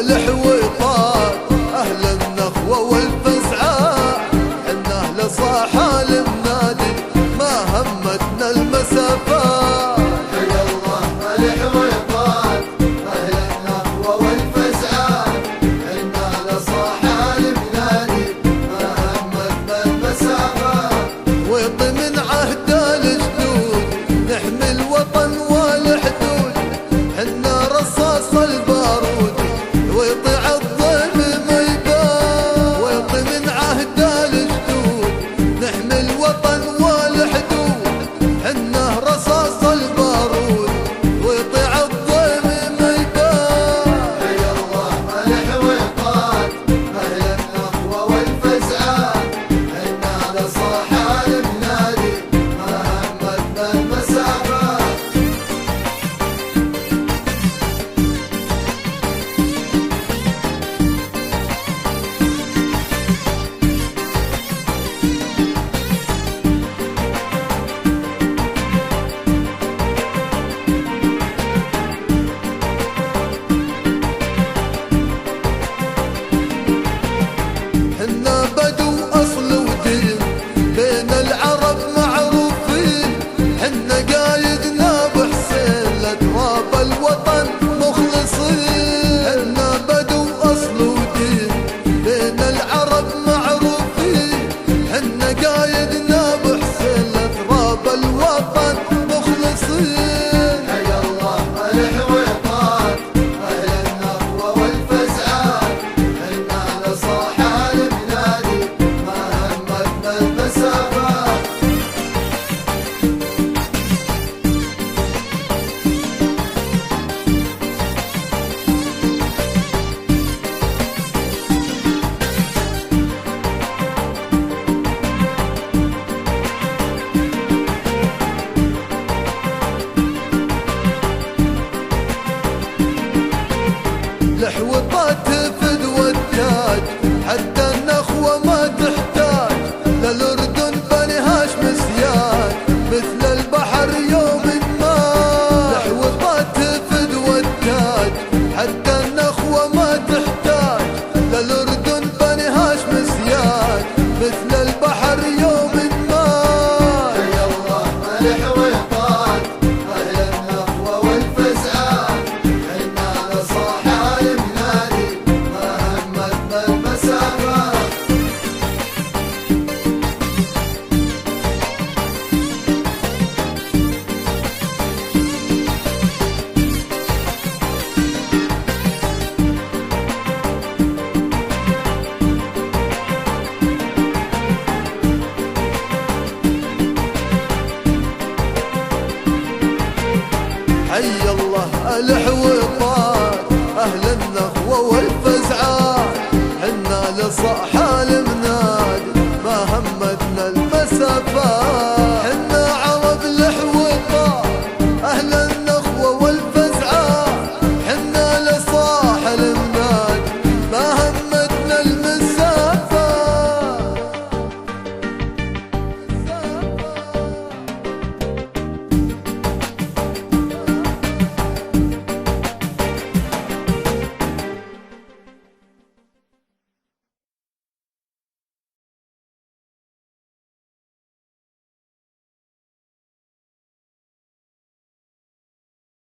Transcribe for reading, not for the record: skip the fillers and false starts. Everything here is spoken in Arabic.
الحويطات أهل النخوة والفزعة، حنا أهل صاحة المنادي ما همتنا المسافات. حيا الله الحويطات أهل النخوة والفزعة، حنا أهل صاحة المنادي ما همتنا المسافات. ويط من عهد الجدود نحمي الوطن والحدود، حنا رصاص البارود ويطيع الظلم ما يبان. ويط من عهد الجدود نحمي الوطن والحدود، حنا رصاص البارود ويطيع الظلم ما يبان. حيا الله الحويطات أهل النخوة والفزعة، حنا أهل صاحة المنادي ما همتنا المسافات. حنا بدو أصل ودين بين العرب معروفين، حنا قايدنا بحسين لتراب الوطن مخلصين. حنا بدو أصل ودين بين العرب معروفين، حنا قايدنا بحسين لتراب الوطن مخلصين. حيا الله الحويطات أهل النخوة والفزعة، حنا أهل صاحة المنادي ما همتنا المسافات. الحويطات تفد والتاج حتى النخوة ما تحتاج، للأردن بني هاشم سياج مثل البحر يوم ما. الحويطات تفد والتاج حتى النخوة ما تحتاج، للأردن بني هاشم سياج مثل البحر يوم ما. حيا الله الحويطات أهل النخوة والفزعة، حنا أهل صاحة المنادي ما همتنا المسافات. حي الله الحويطات أهل النخوة والفزعة، حنا لصاحة